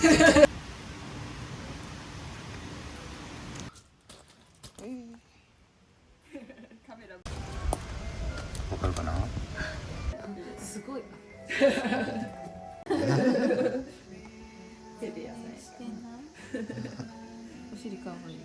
わかるかな。すごい手でやないしてないお尻かわいい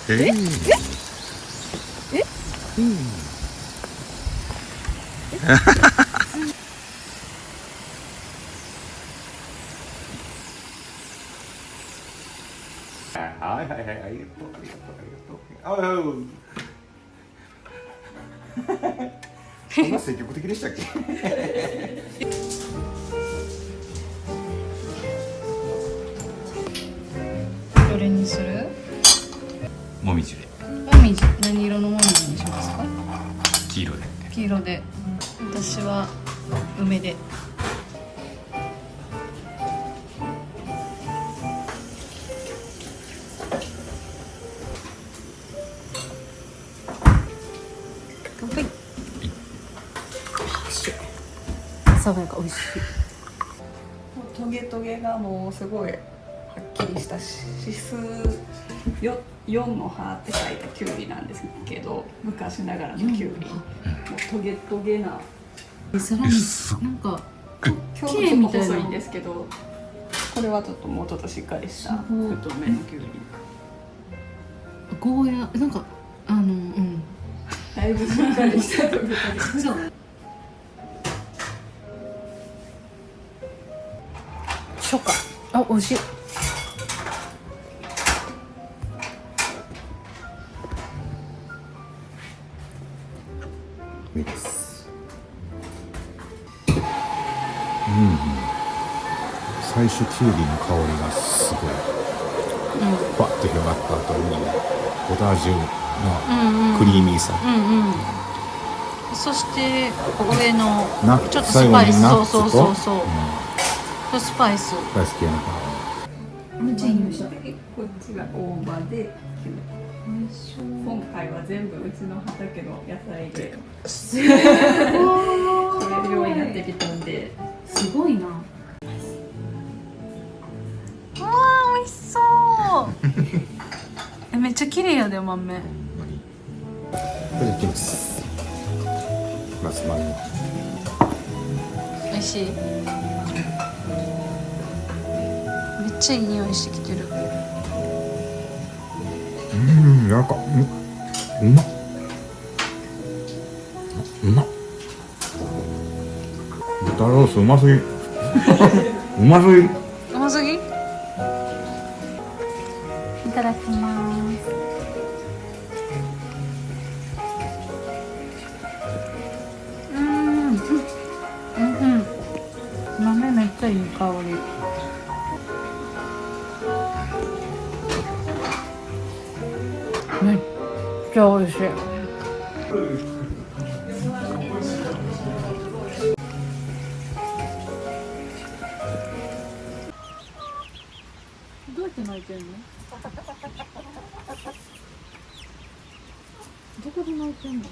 えはいはいはい、ありがとうありがとうありがとう。そんな積極的でしたっけ？どれにする？もみじで。もみじ、何色のもみじにしますか？黄色で。黄色で。私は梅で。はい。爽やか、美味しい。トゲトゲがもうすごいはっきりした指数4の葉って書いたきゅうりなんですけど、昔ながらのきゅうり、もうトゲトゲな。さらになんか今日はちょっと細いんですけど、これはちょっともうちょっとしっかりした太めのきゅうり。ゴーヤなんかだいぶしっかりしたトゲトゲ。初夏。あ、美味しい。いいです。最初きゅうりの香りがすごい、パッと広がった後にポタージュのクリーミーさ、そして上のなちょっとスパイス、最後にナッツとそうスパイス。大好きやな。こっちが大葉で、今回は全部うちの畑の野菜で取れるようになってきたんで、すごいな。わあ、美味しそう。めっちゃ綺麗やで、豆。これでいきます。まず豆。美味しい。めっちゃいい匂いしてきてる。柔らか。うまっ。うまっ。豚ロースうますぎ。うますぎ。うますぎ。いただきます。豆めっちゃいい香り。めっちゃ美味しい。どうやって泣いてんの？どこで泣いてんの？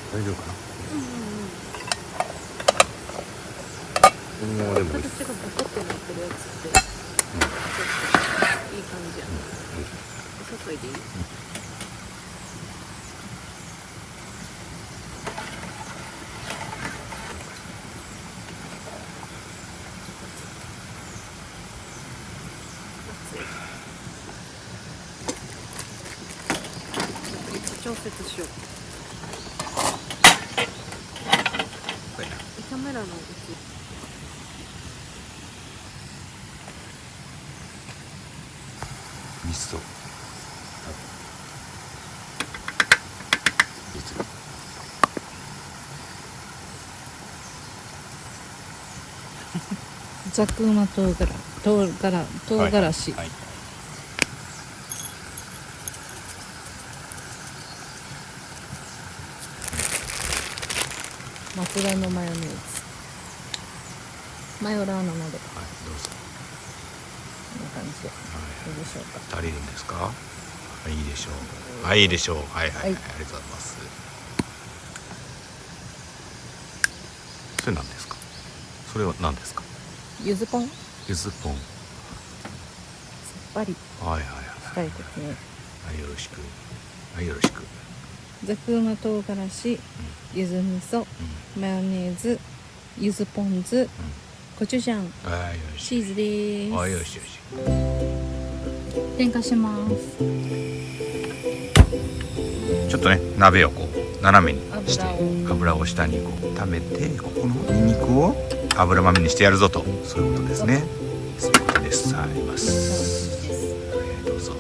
大丈夫かな。もうでも形がボコってなってるやつって、ちょっといい感じやな。お注いでいい？調節しよう。カメラの位置。味噌。ザクウマ唐辛子。はい。松田のマヨネーズ。マヨラーナなど。はい、どうぞ。こんな感じで。どうでしょうか。足りるんですか。はい、いいでしょう。はい、いいでしょう。はい、はい、はい、ありがとうございます。それ何ですか。それは何ですか。柚子ポン。柚子ポン。さっぱりはい、はい、したいですね。はい、よろしく。はい、よろしく。ザクウマ唐辛子、柚子味噌、マヨネーズ、柚子ポン酢、コチュジャン、はい、よし。チーズです。はい、よし、よし。点火します。ちょっとね、鍋をこう斜めにして油油を下にこう溜めて、ここのニンニクを油まみにしてやるぞと、そういうことですね。そういうことです。あります。はい、どうぞ。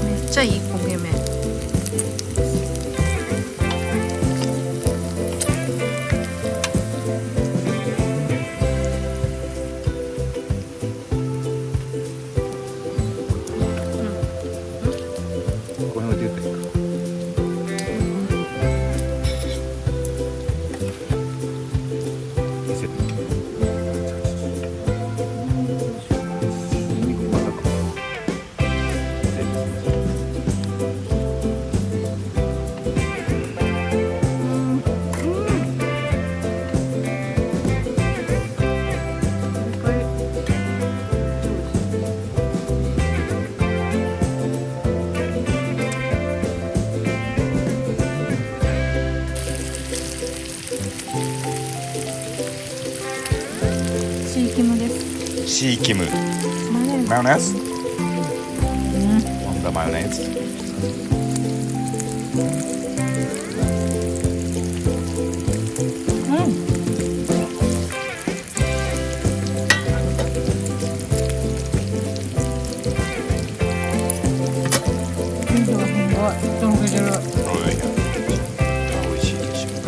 めっちゃいい焦げ目。この辺置いてるかいいか。見せて。ニンニクまだかも。シーキムです。シーキム。マヨネーズ。マヨネーズ。マヨネーズ。水がすごい。とろけてる。美味しいでしょう。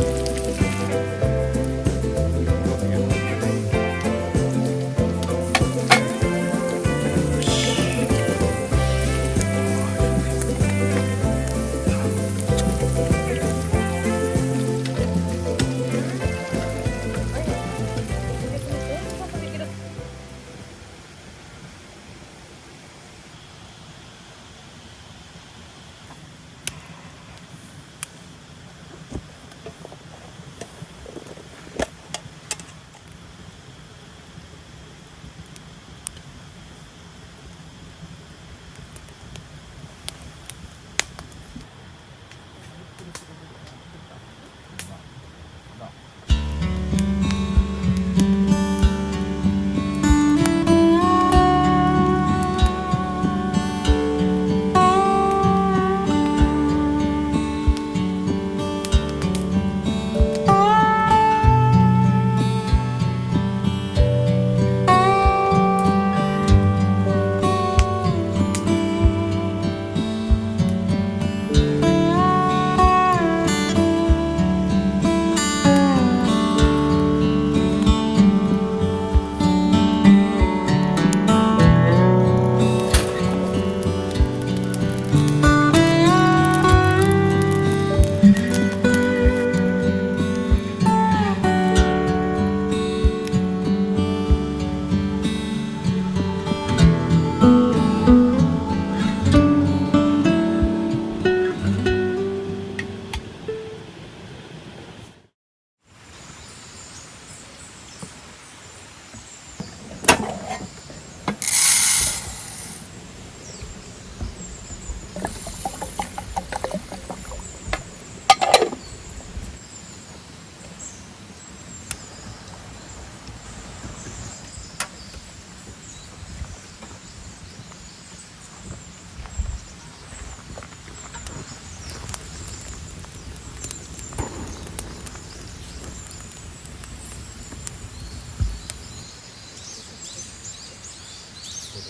味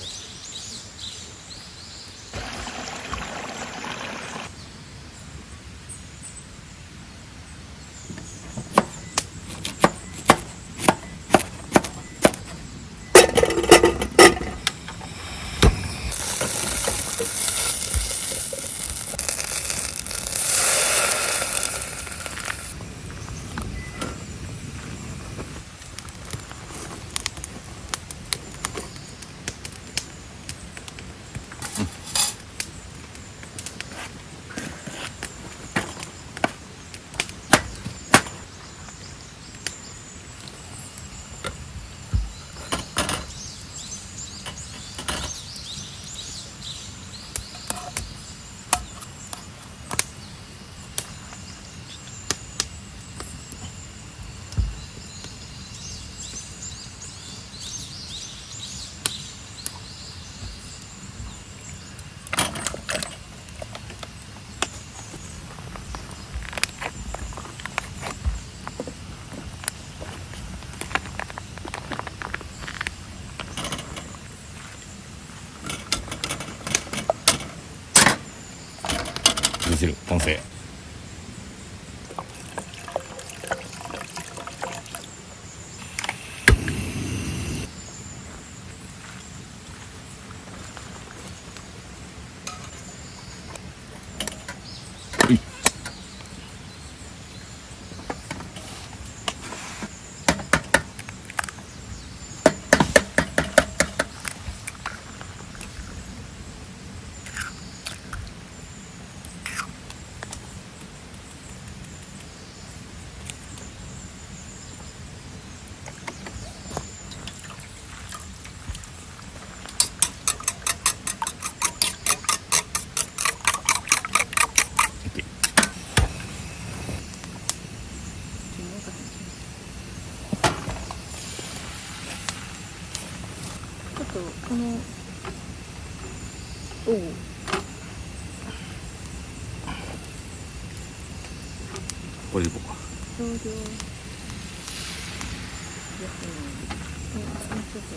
噌汁完成。ちょっとこのおおこれでいこうか。少量薬味ちょっと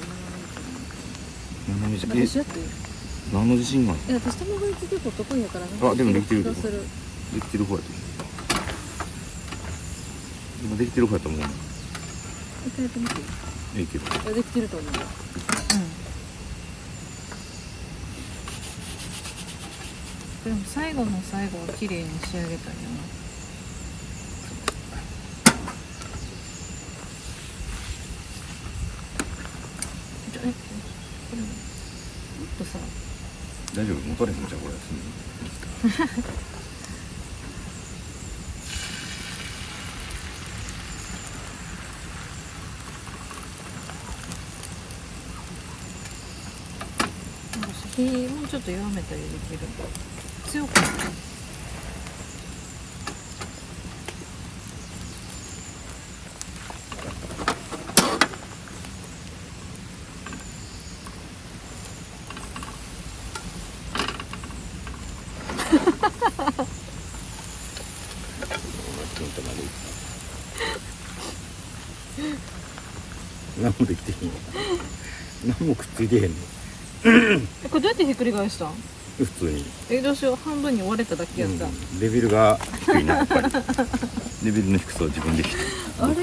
何の自信私だって何の自信がある私卵焼き結構得意やからなんかあでもできてる気がする。できてる方やと思う。今できてる方やと思うな。一回やってみて。いいけど。いやできてると思う。でも最後の最後は綺麗に仕上げたんやな。これもっとさ大丈夫持たれへんじゃんこれ。火もうちょっと弱めたりできる。強くない？何もできてへん。何もくっついてへんの。これどうやってひっくり返したん？普通に。どうしよう、半分に割れただけやった。レベルが低いなやっぱり。レベルの低さを自分でして。あれ？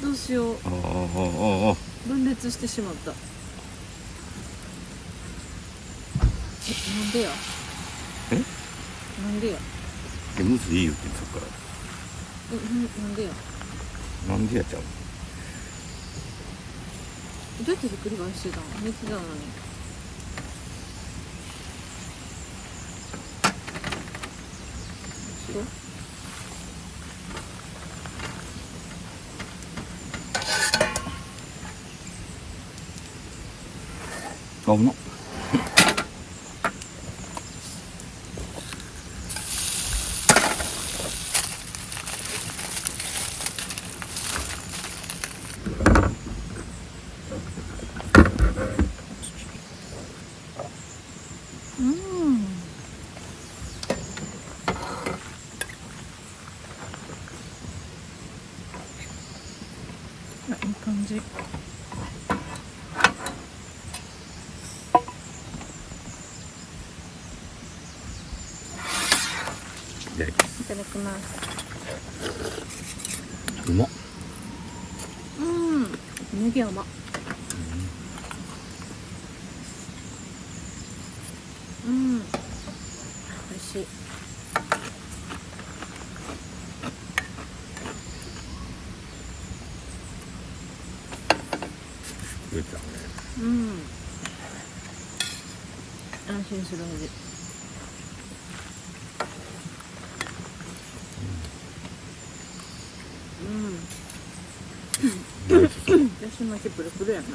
どうしよう。あ。分裂してしまった。なんでや？なんでや？むずい言ってんそっから。なんでや？なんでやっちゃう。どうやってひっくり返してたの？寝てたのに。あ、うまっ。いい感じ。だきます。うまっ。ネギ甘。美味しい。増えたね。安心する味。だし巻きプルプルやな。